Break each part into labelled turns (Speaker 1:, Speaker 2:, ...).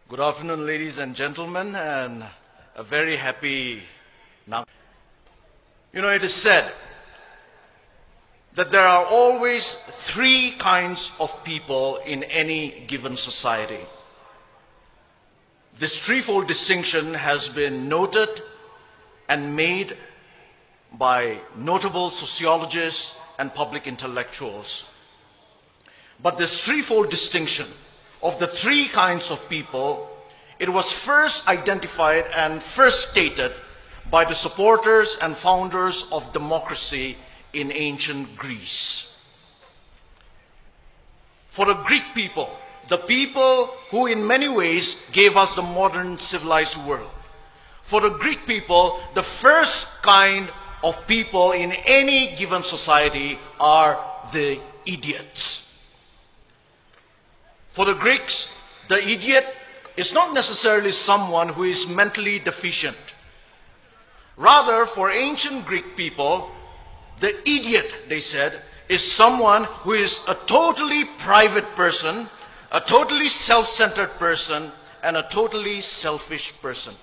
Speaker 1: Good afternoon, ladies and gentlemen, and a very happy now. It is said that there are always three kinds of people in any given society. This threefold distinction has been noted and made by notable sociologists and public intellectuals. But this threefold distinction of the three kinds of people, it was first identified and first stated by the supporters and founders of democracy in ancient Greece. For the Greek people, the people who in many ways gave us the modern civilized world, for the Greek people, the first kind of people in any given society are the idiots. For the Greeks, the idiot is not necessarily someone who is mentally deficient. Rather, for ancient Greek people, the idiot, they said, is someone who is a totally private person, a totally self-centered person, and a totally selfish person.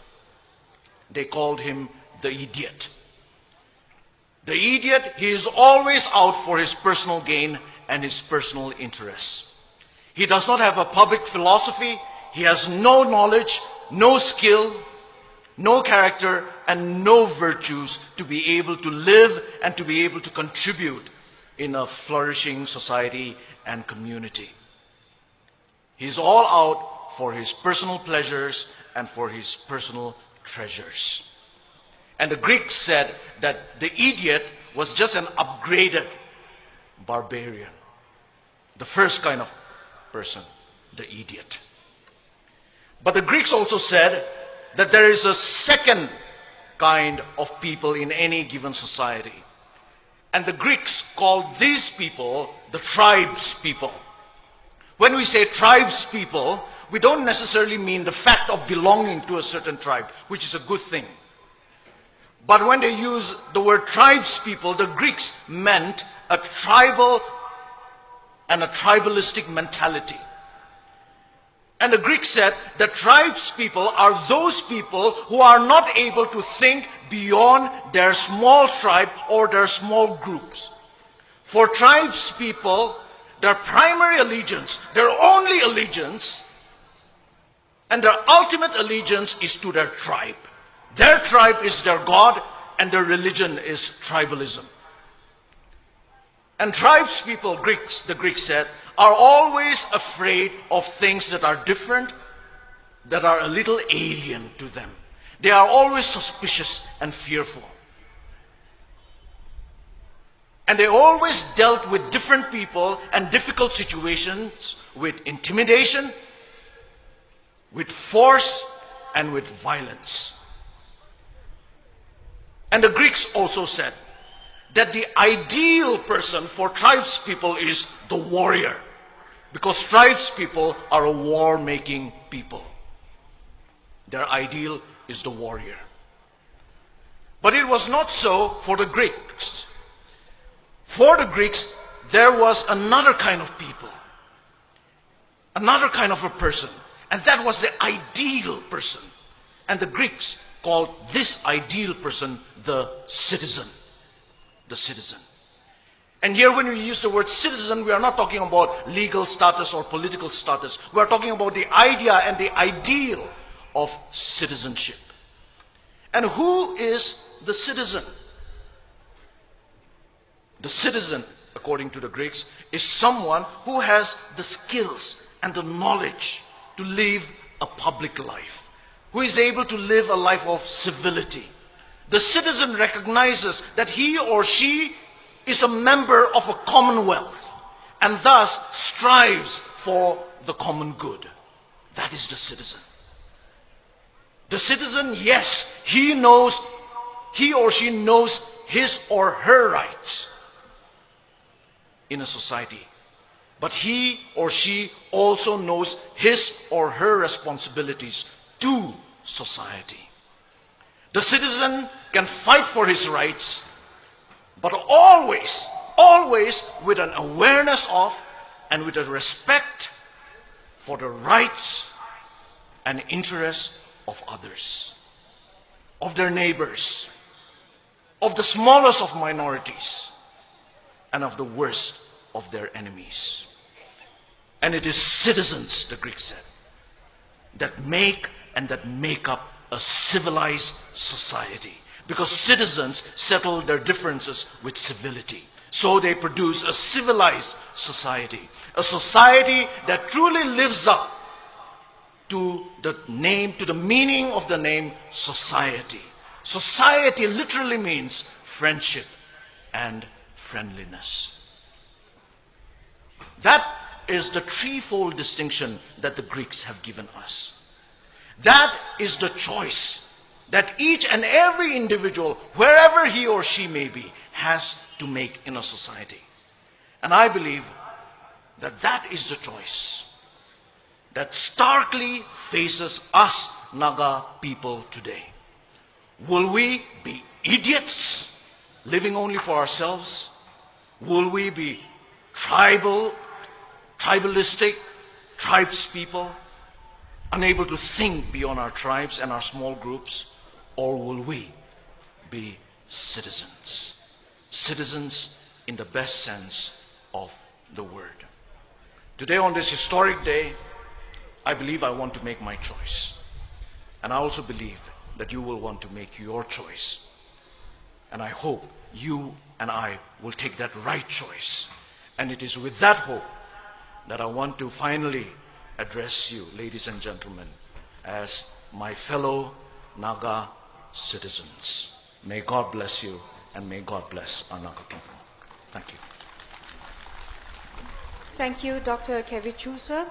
Speaker 1: They called him the idiot. The idiot, he is always out for his personal gain and his personal interests. He does not have a public philosophy. He has no knowledge, no skill, no character, and no virtues to be able to live and to be able to contribute in a flourishing society and community. He is all out for his personal pleasures and for his personal treasures. And the Greeks said that the idiot was just an upgraded barbarian. The first kind of person, the idiot. But the Greeks also said that there is a second kind of people in any given society. And the Greeks called these people the tribes people. When we say tribes people, we don't necessarily mean the fact of belonging to a certain tribe, which is a good thing. But when they use the word tribes people, the Greeks meant a tribal and a tribalistic mentality. And the Greeks said that tribes people are those people who are not able to think beyond their small tribe or their small groups. For tribes people, their primary allegiance, their only allegiance, and their ultimate allegiance is to their tribe. Their tribe is their God, and their religion is tribalism. And tribes people, the Greeks said, are always afraid of things that are different, that are a little alien to them. They are always suspicious and fearful. And they always dealt with different people and difficult situations with intimidation, with force, and with violence. And the Greeks also said that the ideal person for tribes people is the warrior, because tribes people are a war-making people. Their ideal is the warrior. But it was not so for the Greeks. For the Greeks, there was another kind of people, another kind of a person, and that was the ideal person. And the Greeks called this ideal person the citizen. The citizen. And here when we use the word citizen, we are not talking about legal status or political status. We are talking about the idea and the ideal of citizenship. And who is the citizen? The citizen, according to the Greeks, is someone who has the skills and the knowledge to live a public life, who is able to live a life of civility. The citizen recognizes that he or she is a member of a commonwealth and thus strives for the common good. That is the citizen. The citizen, yes, he or she knows his or her rights in a society. But he or she also knows his or her responsibilities to society. The citizen can fight for his rights, but always with an awareness of and with a respect for the rights and interests of others, of their neighbors, of the smallest of minorities, and of the worst of their enemies. And it is citizens, the Greeks said, that make up a civilized society. Because citizens settle their differences with civility. So they produce a civilized society. A society that truly lives up to the meaning of the name society. Society literally means friendship and friendliness. That is the threefold distinction that the Greeks have given us. That is the choice that each and every individual, wherever he or she may be, has to make in a society. And I believe that that is the choice that starkly faces us Naga people today. Will we be idiots, living only for ourselves? Will we be tribalistic, tribes people, unable to think beyond our tribes and our small groups? Or will we be citizens? Citizens in the best sense of the word. Today, on this historic day, I believe I want to make my choice. And I also believe that you will want to make your choice. And I hope you and I will take that right choice. And it is with that hope that I want to finally address you, ladies and gentlemen, as my fellow Naga citizens. May God bless you, and may God bless our Naga people. Thank you.
Speaker 2: Thank you, Dr. Kevichuse.